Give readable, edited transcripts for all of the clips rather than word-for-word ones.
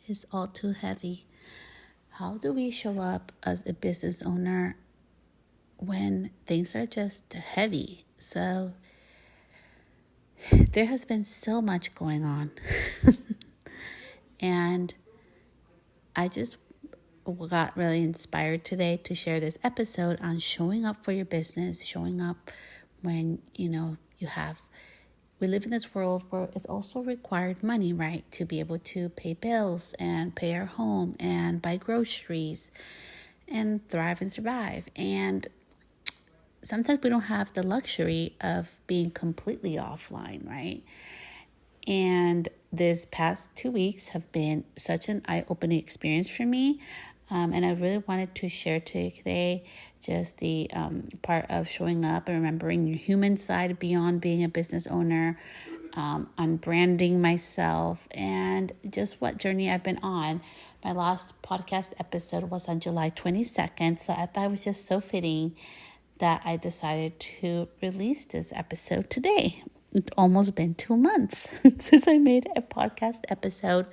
is all too heavy. How do we show up as a business owner when things are just heavy? So there has been so much going on. And I just got really inspired today to share this episode on showing up for your business, showing up when, we live in this world where it's also required money, right? To be able to pay bills and pay our home and buy groceries and thrive and survive. And sometimes we don't have the luxury of being completely offline, right? And this past 2 weeks have been such an eye-opening experience for me. And I really wanted to share today just the part of showing up and remembering your human side beyond being a business owner, on branding myself, and just what journey I've been on. My last podcast episode was on July 22nd, so I thought it was just so fitting that I decided to release this episode today. It's almost been 2 months since I made a podcast episode.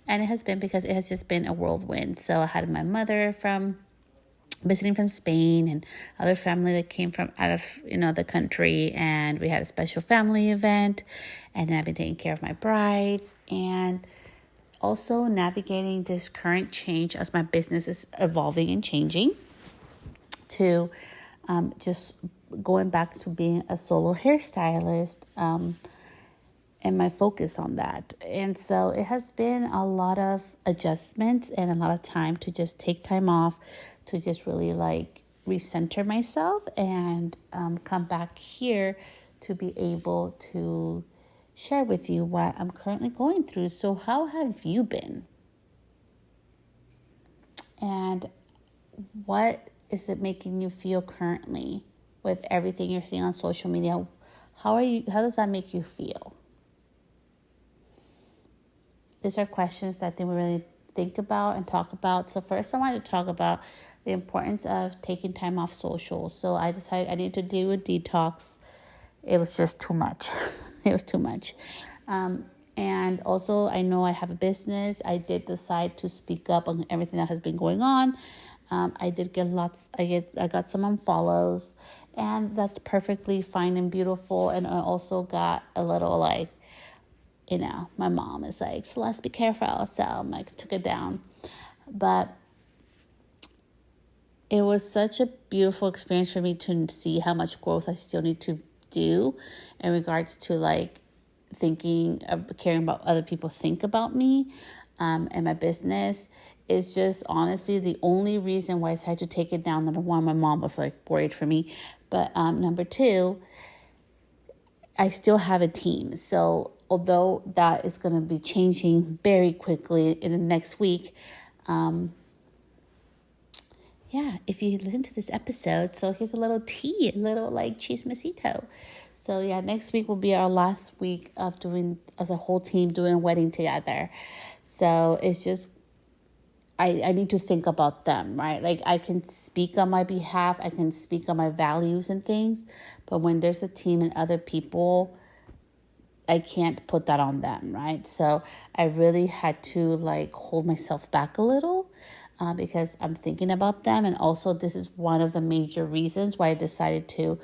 And it has been because it has just been a whirlwind. So I had my mother visiting from Spain, and other family that came from out of, the country. And we had a special family event. And then I've been taking care of my brides and also navigating this current change as my business is evolving and changing to just going back to being a solo hairstylist, and my focus on that. And so it has been a lot of adjustments and a lot of time to just take time off to just really recenter myself and come back here to be able to share with you what I'm currently going through. So how have you been? And what is it making you feel currently with everything you're seeing on social media? How does that make you feel? These are questions that I think we really think about and talk about. So first, I wanted to talk about the importance of taking time off social. So I decided I need to do a detox. It was just too much. It was too much. And also, I know I have a business. I did decide to speak up on everything that has been going on. I did get I got some unfollows, and that's perfectly fine and beautiful. And I also got a little my mom is like, Celeste, be careful. So I'm took it down. But it was such a beautiful experience for me to see how much growth I still need to do in regards to thinking of caring about other people think about me, and my business. It's just honestly the only reason why I decided to take it down. Number one, my mom was worried for me. But number two, I still have a team. So although that is going to be changing very quickly in the next week, if you listen to this episode, so here's a little tea, a little chismecito. So next week will be our last week of doing, as a whole team, doing a wedding together. So it's just, I need to think about them, right? I can speak on my behalf, I can speak on my values and things, but when there's a team and other people, I can't put that on them, right? So I really had to hold myself back a little because I'm thinking about them. And also this is one of the major reasons why I decided to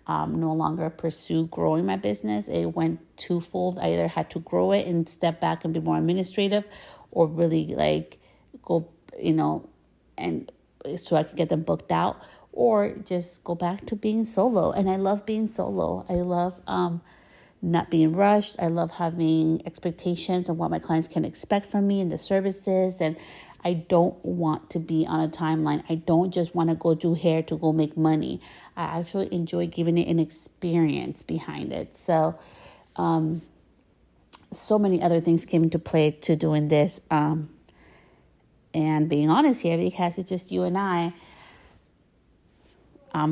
no longer pursue growing my business. It went twofold. I either had to grow it and step back and be more administrative, or really go, and so I could get them booked out, or just go back to being solo. And I love being solo. I love not being rushed. I love having expectations of what my clients can expect from me and the services. And I don't want to be on a timeline. I don't just want to go do hair to go make money. I actually enjoy giving it an experience behind it. So, so many other things came into play to doing this. And being honest here, because it's just you and I'm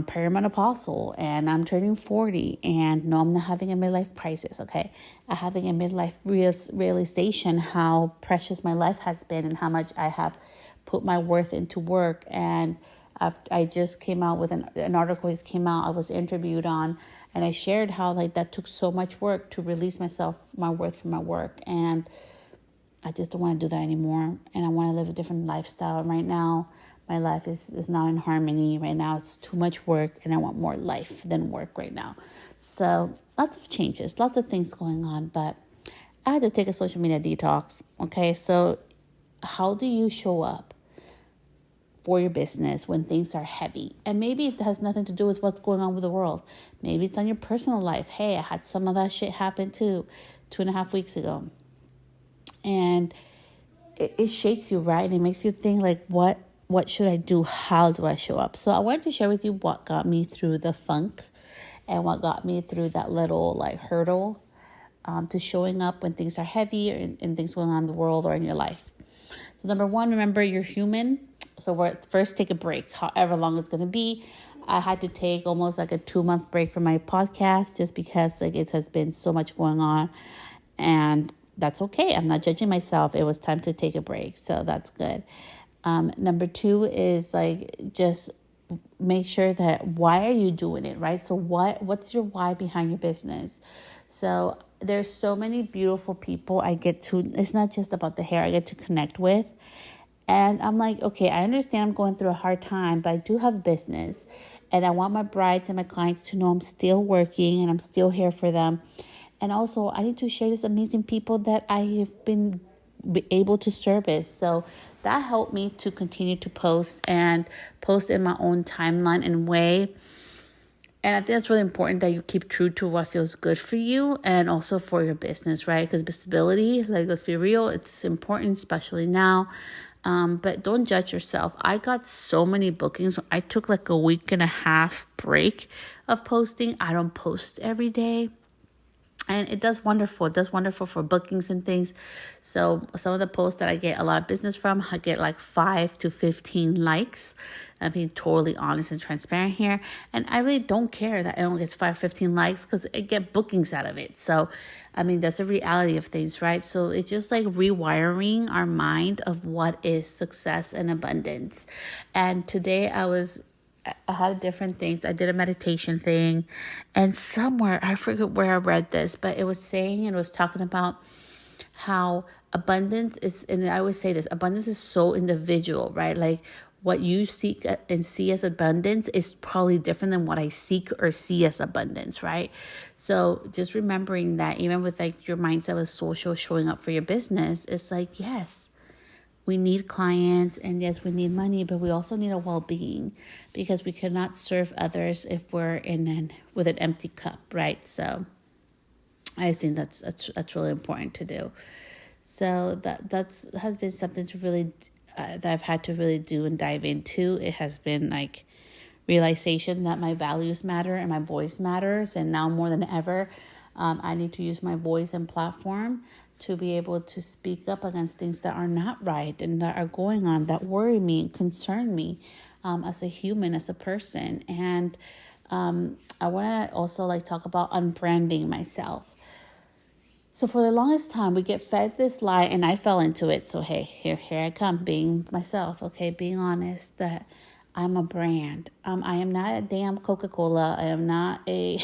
perimenopausal and I'm turning 40, and no, I'm not having a midlife crisis, okay? I'm having a midlife realization how precious my life has been and how much I have put my worth into work. And I just came out with an article just came out, I was interviewed on, and I shared how that took so much work to release my worth from my work. And I just don't want to do that anymore. And I want to live a different lifestyle. And right now, my life is not in harmony. Right now, it's too much work, and I want more life than work right now. So lots of changes, lots of things going on. But I had to take a social media detox. Okay, so how do you show up for your business when things are heavy? And maybe it has nothing to do with what's going on with the world. Maybe it's on your personal life. Hey, I had some of that shit happen too 2.5 weeks ago. And it shakes you, right? And it makes you think like, what should I do? How do I show up? So I wanted to share with you what got me through the funk and what got me through that little like hurdle to showing up when things are heavy and things going on in the world or in your life. So number one, remember you're human. So first take a break, however long it's going to be. I had to take almost like a 2-month break from my podcast just because like it has been so much going on, and that's okay. I'm not judging myself. It was time to take a break. So that's good. Number two is like, just make sure that why are you doing it, right? So what's your why behind your business? So there's so many beautiful people it's not just about the hair, I get to connect with. And I'm like, okay, I understand I'm going through a hard time, but I do have business. And I want my brides and my clients to know I'm still working and I'm still here for them. And also, I need to share these amazing people that I have been able to service. So that helped me to continue to post and post in my own timeline and way. And I think it's really important that you keep true to what feels good for you and also for your business, right? Because visibility, like, let's be real, it's important, especially now. But don't judge yourself. I got so many bookings. I took like a 1.5 week break of posting. I don't post every day. And it does wonderful. It does wonderful for bookings and things. So some of the posts that I get a lot of business from, I get like 5 to 15 likes. I'm being totally honest and transparent here. And I really don't care that I only get 5 or 15 likes because I get bookings out of it. So, I mean, that's the reality of things, right? So it's just like rewiring our mind of what is success and abundance. And today I had different things. I did a meditation thing, and somewhere, I forget where I read this, but it was talking about how abundance is, and I always say this, abundance is so individual, right? Like what you seek and see as abundance is probably different than what I seek or see as abundance, right? So just remembering that even with like your mindset with social showing up for your business, it's like, yes, we need clients, and yes, we need money, but we also need a well-being, because we cannot serve others if we're with an empty cup, right? So I think that's really important to do. So that's has been something to really that I've had to really do and dive into. It has been like realization that my values matter and my voice matters, and now more than ever, I need to use my voice and platform to be able to speak up against things that are not right and that are going on, that worry me and concern me as a human, as a person. And I want to also like talk about unbranding myself. So for the longest time, we get fed this lie, and I fell into it. So hey, here I come, being myself, okay, being honest, that I'm a brand. I am not a damn Coca-Cola. I am not a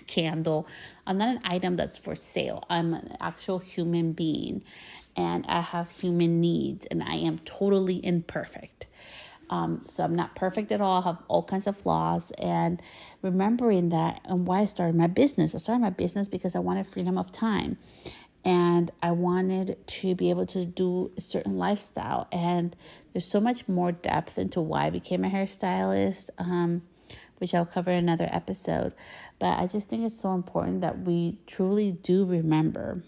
candle. I'm not an item that's for sale. I'm an actual human being, and I have human needs, and I am totally imperfect. So I'm not perfect at all. I have all kinds of flaws, and remembering that, and why I started my business. I started my business because I wanted freedom of time, and I wanted to be able to do a certain lifestyle. And there's so much more depth into why I became a hairstylist, which I'll cover in another episode. But I just think it's so important that we truly do remember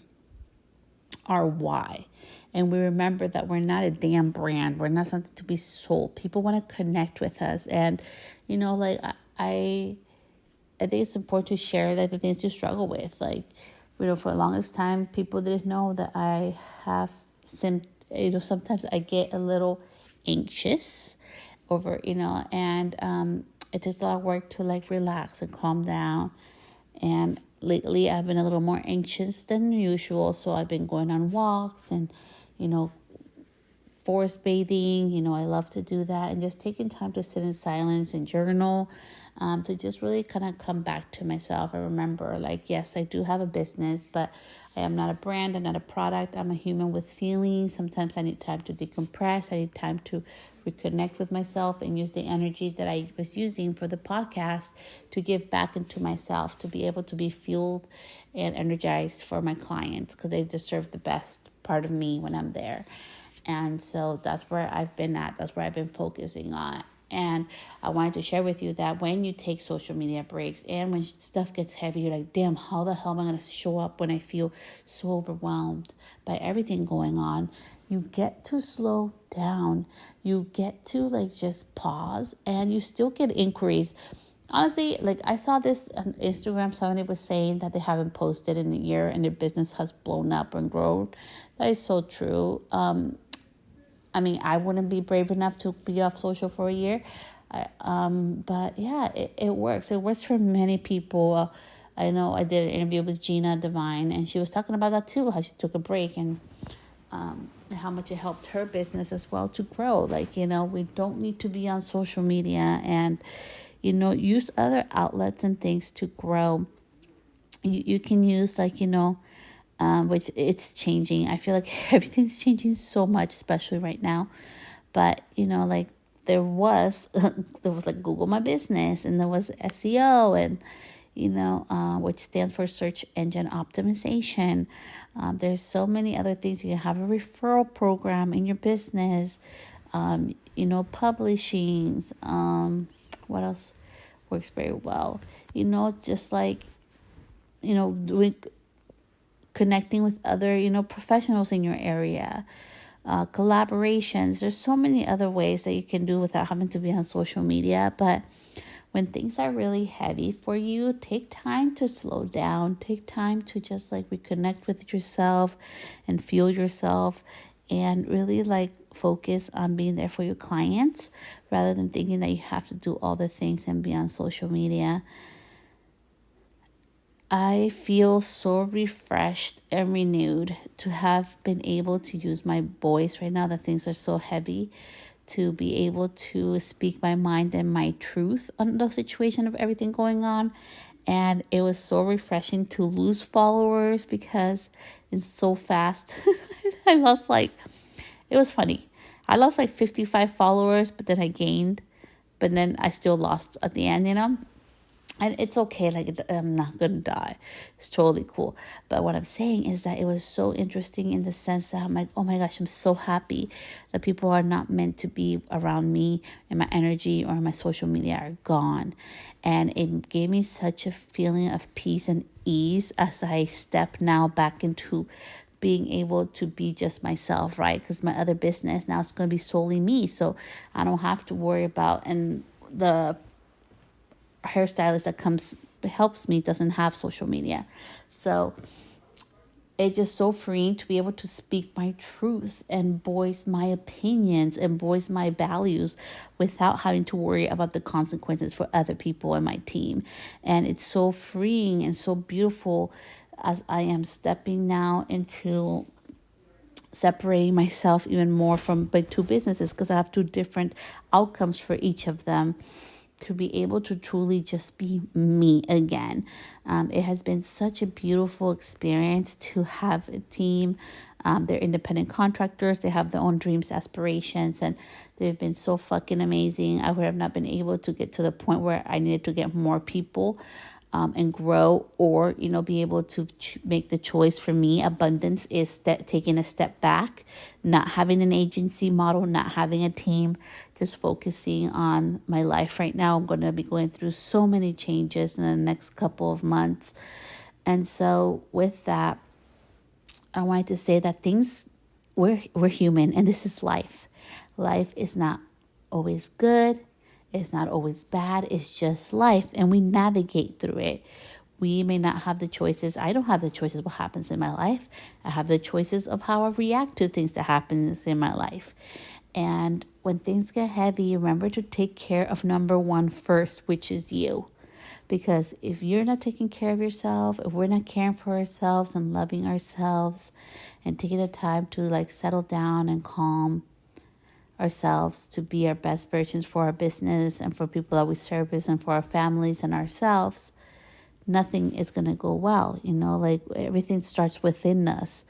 our why. And we remember that we're not a damn brand. We're not something to be sold. People want to connect with us. And, you know, like I think it's important to share like the things to struggle with. Like, you know, for the longest time, people didn't know that I have sometimes I get a little anxious over, and it takes a lot of work to like relax and calm down. And lately I've been a little more anxious than usual. So I've been going on walks and, forest bathing. I love to do that, and just taking time to sit in silence and journal, to just really kind of come back to myself and remember, like, yes, I do have a business, but I am not a brand. I'm not a product. I'm a human with feelings. Sometimes I need time to decompress. I need time to reconnect with myself and use the energy that I was using for the podcast to give back into myself, to be able to be fueled and energized for my clients, because they deserve the best part of me when I'm there. And so that's where I've been at. That's where I've been focusing on. And I wanted to share with you that when you take social media breaks and when stuff gets heavy, you're like, damn, how the hell am I going to show up when I feel so overwhelmed by everything going on? You get to slow down. You get to like just pause, and you still get inquiries. Honestly, like I saw this on Instagram, somebody was saying that they haven't posted in a year and their business has blown up and grown. That is so true. I mean, I wouldn't be brave enough to be off social for a year. But yeah, it works. It works for many people. I know I did an interview with Gina Devine, and she was talking about that too, how she took a break, and how much it helped her business as well to grow. Like, we don't need to be on social media, and, use other outlets and things to grow. You can use which it's changing. I feel like everything's changing so much, especially right now. But, like there was like Google My Business, and there was SEO, and, which stands for search engine optimization. There's so many other things. You can have a referral program in your business, publishings. What else works very well? Just like, doing connecting with other, professionals in your area, collaborations. There's so many other ways that you can do without having to be on social media. But when things are really heavy for you, take time to slow down. Take time to just like reconnect with yourself and fuel yourself, and really like focus on being there for your clients rather than thinking that you have to do all the things and be on social media. I feel so refreshed and renewed to have been able to use my voice right now that things are so heavy, to be able to speak my mind and my truth on the situation of everything going on. And it was so refreshing to lose followers because it's so fast. I lost it was funny. I lost 55 followers, but then I gained, but then I still lost at the end, And it's okay, I'm not going to die. It's totally cool. But what I'm saying is that it was so interesting in the sense that I'm like, oh my gosh, I'm so happy that people are not meant to be around me, and my energy or my social media are gone. And it gave me such a feeling of peace and ease as I step now back into being able to be just myself, right? Because my other business now is going to be solely me. So I don't have to worry about, and the hairstylist that helps me doesn't have social media. So it's just so freeing to be able to speak my truth and voice my opinions and voice my values without having to worry about the consequences for other people and my team. And it's so freeing and so beautiful as I am stepping now into separating myself even more from my two businesses, because I have two different outcomes for each of them, to be able to truly just be me again. It has been such a beautiful experience to have a team. They're independent contractors. They have their own dreams, aspirations, and they've been so fucking amazing. I would have not been able to get to the point where I needed to get more people and grow, or, be able to make the choice. For me, abundance is taking a step back, not having an agency model, not having a team, just focusing on my life right now. I'm going to be going through so many changes in the next couple of months. And so with that, I wanted to say that we're human, and this is life. Life is not always good. It's not always bad. It's just life, and we navigate through it. We may not have the choices. I don't have the choices of what happens in my life. I have the choices of how I react to things that happen in my life. And when things get heavy, remember to take care of number one first, which is you. Because if you're not taking care of yourself, if we're not caring for ourselves and loving ourselves and taking the time to settle down and calm, ourselves to be our best versions for our business and for people that we service and for our families and ourselves, nothing is going to go well. Like everything starts within us.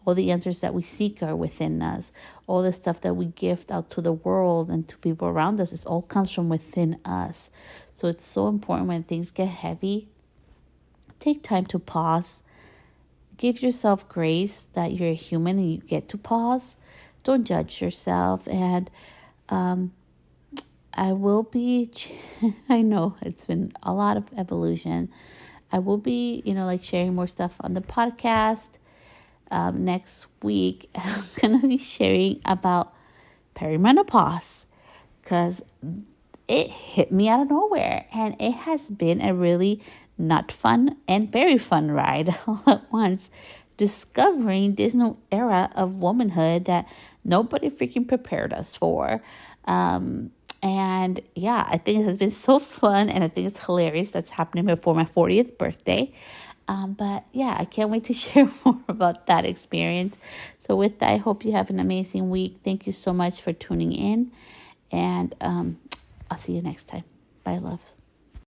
All the answers that we seek are within us. All the stuff that we gift out to the world and to people around us, it all comes from within us. So it's so important when things get heavy, take time to pause. Give yourself grace that you're a human and you get to pause. Don't judge yourself. And I will be, I know it's been a lot of evolution. I will be, sharing more stuff on the podcast. Next week, I'm going to be sharing about perimenopause because it hit me out of nowhere. And it has been a really not fun and very fun ride all at once, discovering this new era of womanhood that nobody freaking prepared us for. And yeah, I think it has been so fun, and I think it's hilarious that's happening before my 40th birthday. But yeah, I can't wait to share more about that experience. So with that, I hope you have an amazing week. Thank you so much for tuning in, and I'll see you next time. Bye, love.